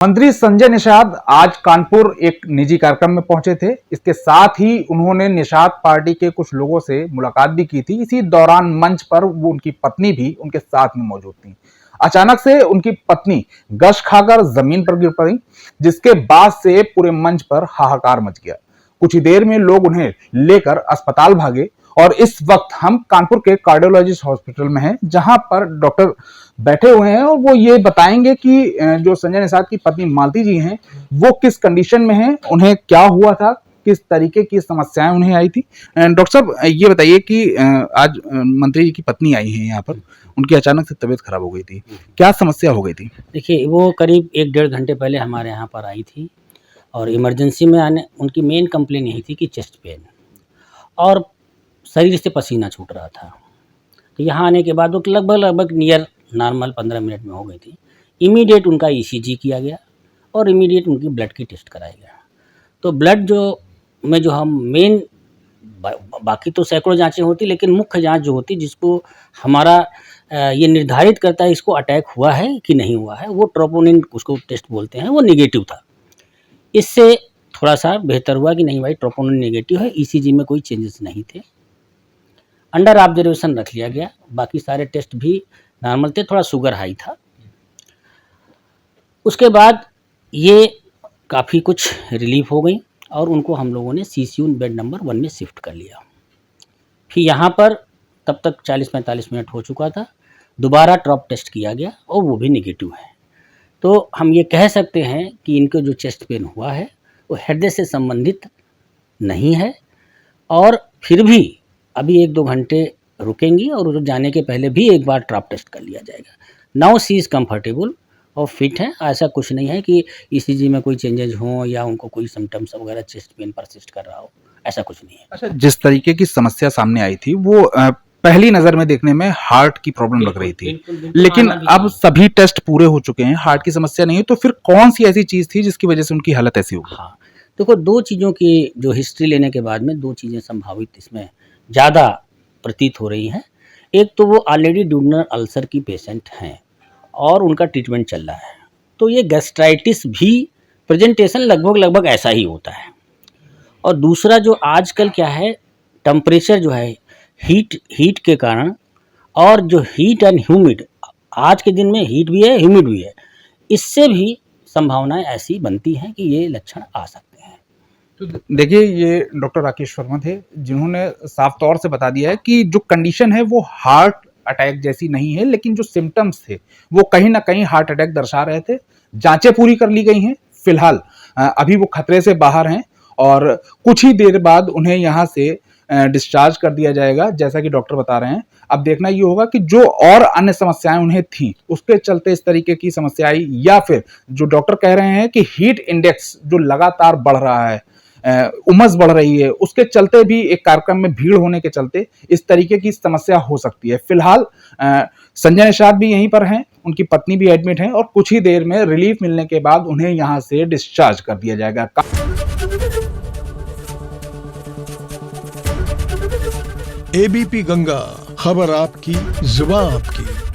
मंत्री संजय निषाद आज कानपुर एक निजी कार्यक्रम में पहुंचे थे। इसके साथ ही उन्होंने निषाद पार्टी के कुछ लोगों से मुलाकात भी की थी। इसी दौरान मंच पर वो उनकी पत्नी भी उनके साथ में मौजूद थी। अचानक से उनकी पत्नी गश खाकर जमीन पर गिर पड़ी, जिसके बाद से पूरे मंच पर हाहाकार मच गया। कुछ ही देर में लोग उन्हें लेकर अस्पताल भागे और इस वक्त हम कानपुर के कार्डियोलॉजिस्ट हॉस्पिटल में हैं, जहां पर डॉक्टर बैठे हुए हैं और वो ये बताएंगे कि जो संजय निषाद की पत्नी मालती जी हैं वो किस कंडीशन में हैं, उन्हें क्या हुआ था, किस तरीके की समस्याएं उन्हें आई थी। डॉक्टर साहब ये बताइए कि आज मंत्री जी की पत्नी आई है यहाँ पर, उनकी अचानक से तबीयत खराब हो गई थी, क्या समस्या हो गई थी? देखिए, वो करीब 1 डेढ़ घंटे पहले हमारे यहाँ पर आई थी और इमरजेंसी में आने उनकी मेन कंप्लेन यही थी कि चेस्ट पेन और शरीर से पसीना छूट रहा था। तो यहाँ आने के बाद वो लगभग नियर नॉर्मल 15 मिनट में हो गई थी। इमीडिएट उनका ईसीजी किया गया और इमीडिएट उनकी ब्लड की टेस्ट कराया गया। तो ब्लड जो हम मेन बाकी तो सैकड़ों जांचें होती, लेकिन मुख्य जांच जो होती जिसको हमारा ये निर्धारित करता है इसको अटैक हुआ है कि नहीं हुआ है, वो ट्रोपोनिन उसको टेस्ट बोलते हैं, वो नेगेटिव था। इससे थोड़ा सा बेहतर हुआ कि नहीं भाई ट्रोपोनिन नेगेटिव है, ईसीजी में कोई चेंजेस नहीं थे। अंडर ऑब्जर्वेशन रख लिया गया, बाकी सारे टेस्ट भी नॉर्मल थे, थोड़ा शुगर हाई था। उसके बाद ये काफ़ी कुछ रिलीफ हो गई और उनको हम लोगों ने सीसीयू बेड नंबर 1 में शिफ्ट कर लिया। फिर यहाँ पर तब तक 40-45 मिनट हो चुका था, दोबारा ड्रॉप टेस्ट किया गया और वो भी नेगेटिव है। तो हम ये कह सकते हैं कि इनको जो चेस्ट पेन हुआ है वो हृदय से संबंधित नहीं है और फिर भी अभी 1-2 घंटे रुकेंगी और जाने के पहले भी एक बार ड्रॉप टेस्ट कर लिया जाएगा। नाउ शी इज़ कंफर्टेबल और फिट है। ऐसा कुछ नहीं है कि ईसीजी में कोई चेंजेज हों या उनको कोई सिम्टम्स वगैरह चेस्ट पेन परसिस्ट कर रहा हो, ऐसा कुछ नहीं है। अच्छा, जिस तरीके की समस्या सामने आई थी वो पहली नजर में देखने में हार्ट की प्रॉब्लम लग रही थी, लेकिन अब सभी टेस्ट पूरे हो चुके हैं, हार्ट की समस्या नहीं है, तो फिर कौन सी ऐसी चीज थी जिसकी वजह से उनकी हालत ऐसी हो गई? हाँ, देखो 2 चीज़ों की जो हिस्ट्री लेने के बाद में 2 चीज़ें संभावित इसमें ज़्यादा प्रतीत हो रही हैं। एक तो वो ऑलरेडी ड्यूडेनल अल्सर की पेशेंट हैं और उनका ट्रीटमेंट चल रहा है, तो ये गैस्ट्राइटिस भी प्रेजेंटेशन लगभग ऐसा ही होता है। और दूसरा जो आजकल क्या है, टेम्परेचर जो है हीट के कारण, और जो हीट एंड ह्यूमिड, आज के दिन में हीट भी है ह्यूमिड भी है, इससे भी संभावनाएं ऐसी बनती हैं कि ये लक्षण आ सकते हैं। तो देखिए, ये डॉक्टर राकेश वर्मा थे जिन्होंने साफ तौर से बता दिया है कि जो कंडीशन है वो हार्ट अटैक जैसी नहीं है, लेकिन जो सिम्टम्स थे वो कहीं ना कहीं हार्ट अटैक दर्शा रहे थे। जांचें पूरी कर ली गई हैं, फिलहाल अभी वो खतरे से बाहर हैं और कुछ ही देर बाद उन्हें यहाँ से डिस्चार्ज कर दिया जाएगा, जैसा कि डॉक्टर बता रहे हैं। अब देखना ये होगा कि जो और अन्य समस्याएं उन्हें थी उसके चलते इस तरीके की समस्या आई, या फिर जो डॉक्टर कह रहे हैं कि हीट इंडेक्स जो लगातार बढ़ रहा है, उमस बढ़ रही है, उसके चलते भी एक कार्यक्रम में भीड़ होने के चलते इस तरीके की समस्या हो सकती है। फिलहाल संजय निषाद भी यहीं पर हैं, उनकी पत्नी भी एडमिट है और कुछ ही देर में रिलीफ मिलने के बाद उन्हें यहां से डिस्चार्ज कर दिया जाएगा। एबीपी गंगा, खबर आपकी, जुबान आपकी।